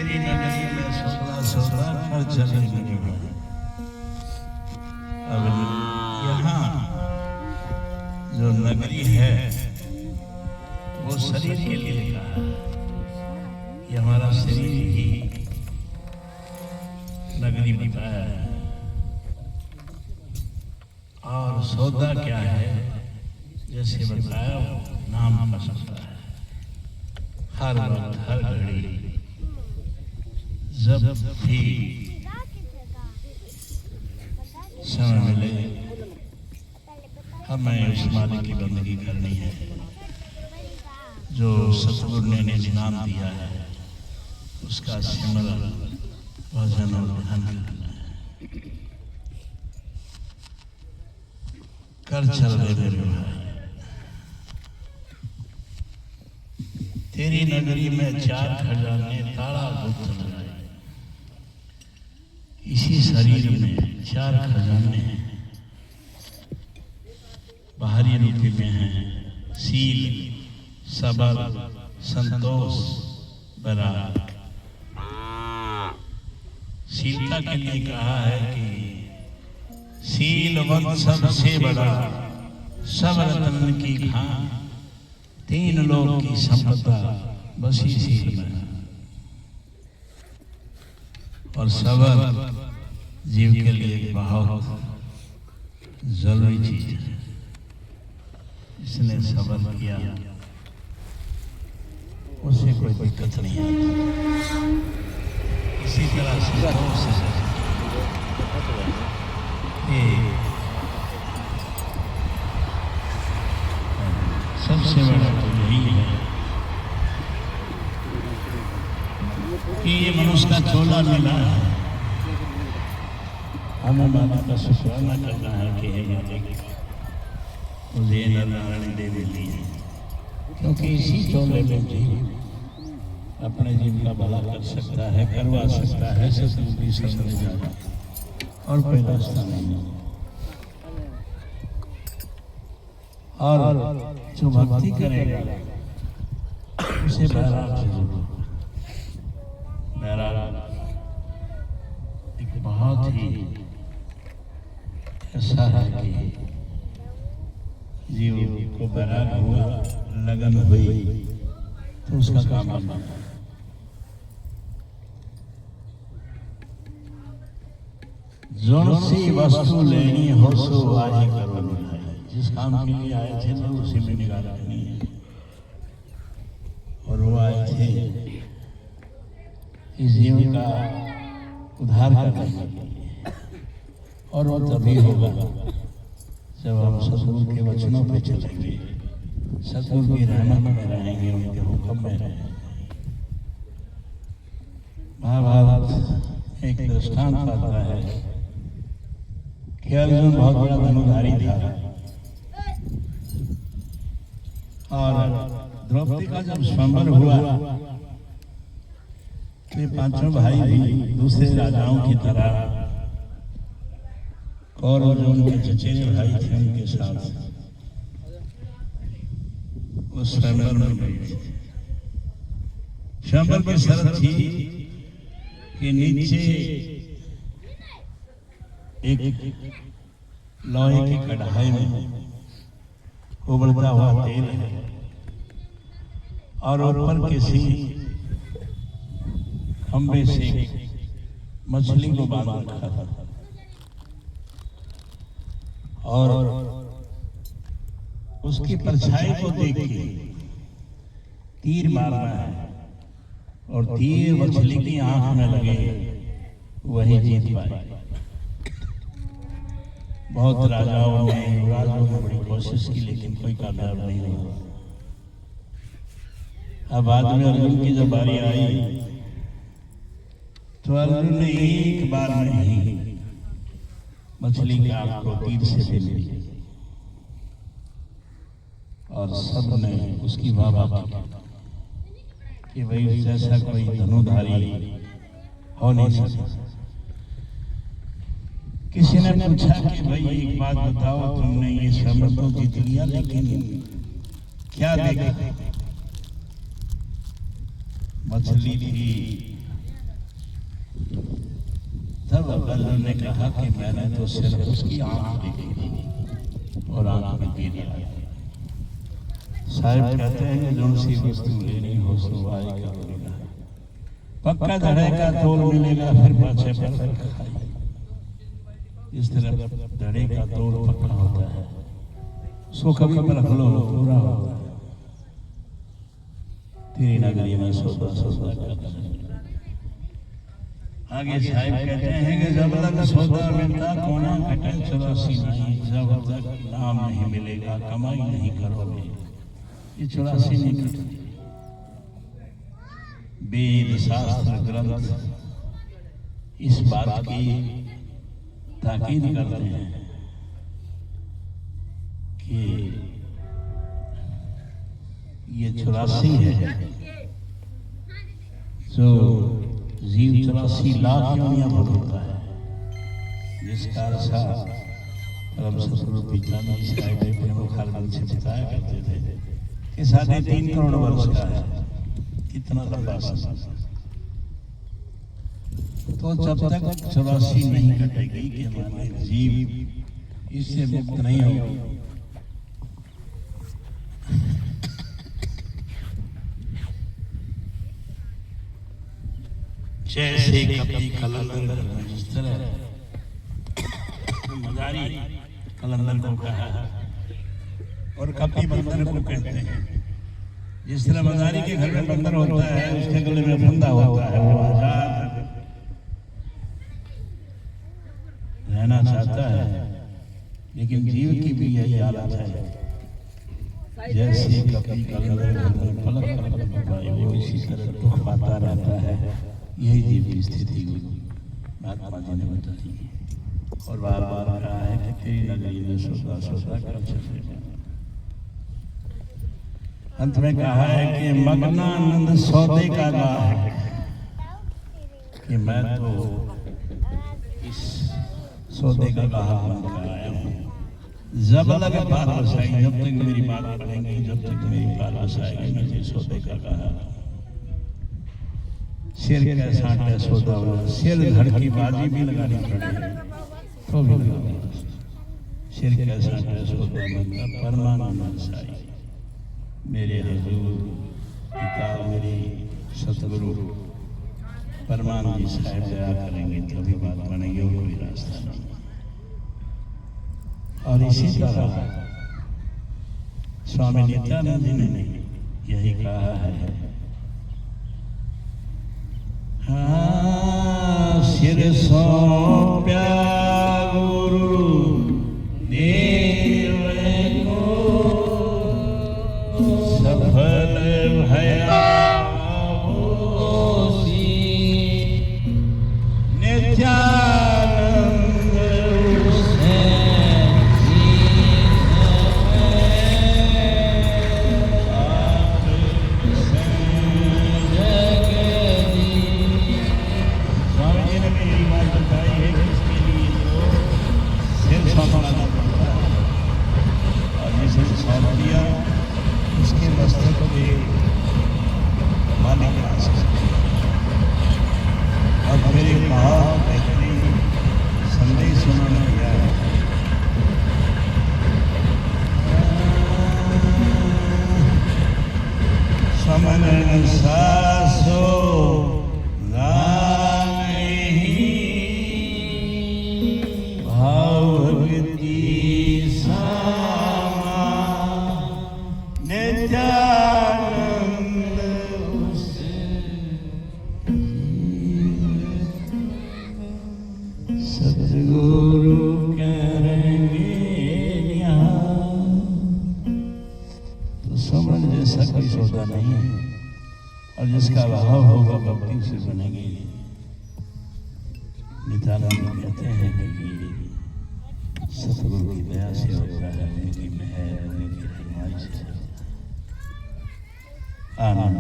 तेरी नगरी में सौदा सौदा कर चले मेरे भाई। अब यहाँ जो नगरी है वो शरीर के लिए का है। ये हमारा शरीर ही नगरी बताया है। और सौदा क्या है, जैसे बताया नाम का सौदा है। हर वक्त हर घड़ी जब भी समय मिले हमें उस मालिक की बंदगी करनी है जो सतगुरु ने इनाम दिया है, उसका सिमरन भजन और ध्यान करना है। कर चल रहे मेरे भाई, तेरी नगरी में चार खजाने ताला गुप्त लगाए। इसी शरीर में चार खजाने हैं, बाहरी रूप में हैं सील, सबर, संतोष, बराबर। सीलता के लिए कहा है कि सीलवंत सबसे बड़ा, सब रत्न की खान, तीन लोग की संपदा बसी सील में। और सबर जीव के लिए बहुत जरूरी चीज है। इसने सबर किया उसे कोई दिक्कत नहीं आती। इसी तरह संतोष सबसे बड़ा तो यही है कि ये मनुष्य का चोला मिला है। हमें माता का शुक्राना करना है कि हे मालिक मुझे नारायण दे देती है, क्योंकि इसी चोले में जीव अपने जीव का भला कर सकता है, करवा सकता है, सतगुरु की शरण में जाना और कोई रास्ता नहीं। और जो भक्ति करेगा उसे बैराग जरूर। बैराग एक बहुत ही ऐसा है कि जीव को बैराग हुआ, लगन हुई तो उसका काम बना। जोन सी वस्तु लेनी हो सो आज करो निभाई। जिस काम के लिए आए थे तो उसी में निगाह रखनी है। और वो आए थे इस जीव का उद्धार करने के लिए। और वो तभी होगा जब हम सतगुरु के वचनों पे चलेंगे, सतगुरु की रहमत में रहेंगे, उनके हुक्म में रहेंगे। महाभारत एक दृष्टांत आता है कि अर्जुन बहुत बड़ा धनुधारी था और द्रौपदी का जब स्वयंवर हुआ तो पांचों भाई भी दूसरे राजाओं की तरह और जो उनके चचेरे भाई थे उनके साथ उस स्वयंवर में गए। स्वयंवर की शर्त थी कि नीचे एक लोहे की कढ़ाई में उबलता हुआ तेल है और ऊपर किसी खंबे से मछली को बांध रखा था और उसकी परछाई को देख के तीर मारना है और तीर मछली की आंख में लगे, वही जीत पाए। बहुत राजाओं ने, युवराजों ने बड़ी कोशिश की लेकिन कोई कामयाब नहीं हुआ। अब बाद में अर्जुन की जब बारी आई तो अर्जुन ने एक बार में ही मछली की आंख को तीर से ले ली और सब ने उसकी वाह की कि भाई जैसा कोई धनुधारी हो नहीं सकता। किसी ने पूछा कि भाई एक बात बताओ, तुमने ये स्वयंवर तो जीत लिया लेकिन क्या देखा? मछली थी बल्लू ने कहा कि मैंने तो सिर्फ उसकी आंख देखी और आंख में गिर गया। साहब कहते हैं कि जो सी वस्तु लेनी हो सो आए का मिलेगा, पक्का धड़े का तोल मिलेगा, फिर पाछे पर खाई। इस तरह धड़े का तोल पक्का होता है, सो कभी पर हलो पूरा होता है। तेरी नगरी में सौदा सौदा करता है। आगे साहिब कहते हैं कि जब तक सौदा मिलता कोना घटे 84 नहीं, जब तक नाम नहीं मिलेगा कमाई नहीं करोगे। ये 84 नहीं कटती। वेद शास्त्र ग्रंथ इस बात की ताकीद करते हैं कि ये 84 है जो जीव 84 लाख योनियां भोगता है, जिसका अर्थ परम सतगुरु पिताजी साहिब अपने मुखारबिंद से बताया करते थे कि 3.5 करोड़ वर्ष का है। कितना लंबा समय। तो जब तक 84 नहीं कटेगी कि हमारे जीव इससे मुक्त नहीं होगी, जैसे कभी कलंदर जिस तरह मदारी कलंदर को कहा और कभी बंदर को कहते हैं। जिस तरह मदारी के घर में बंदर होता है, उसके गले में फंदा होता है, वो आजाद रहना चाहता है, लेकिन जीव की भी यही हालत है। जैसे कभी कलंदर पलक पलक वो इसी तरह दुख पाता रहता है। यही जीव की स्थिति महात्मा जी ने बता दी और बार बार कहा है कि तेरी नगरी में सौदा सौदा कर चलेगा। अंत में कहा है कि मग्नानंद सौदे का गाहक, कि मैं तो इस सौदे का गाहक बनकर आया हूँ। जब लग बात बसाई, जब तक मेरी बात पढ़ेंगे, जब तक मेरी बात बसाएगी, मैं इस सौदे का गाहक। शेर का साँटा सौदा हुआ, शेर धड़ की बाजी भी लगानी पड़ेगी तो भी लगा। शेर का साँटा सौदा मतलब परमानंद साई मेरे हुजूर पिता मेरे सतगुरु परमानंद जी साहिब दया करेंगे तभी बात बनेगी, और कोई रास्ता नहीं। और इसी तरह स्वामी नित्यानंद जी ने यही कहा है, सिर सौंप्या गुरु देव को, सफल भया नित्यानंद उसके मस्तक पे मालिक और फिर एक बहुत बेहतरीन संदेश उन्होंने दिया है। समन सासो सतगुरु करेंगे तो समझ जैसा कोई सौदा नहीं है, और जिसका भाव होगा भक्ति से बनेगी। नित्यानंद कहते हैं कि सतगुरु की दया से होता है, उनकी मेहर उनकी रहनुमाई से। आनंद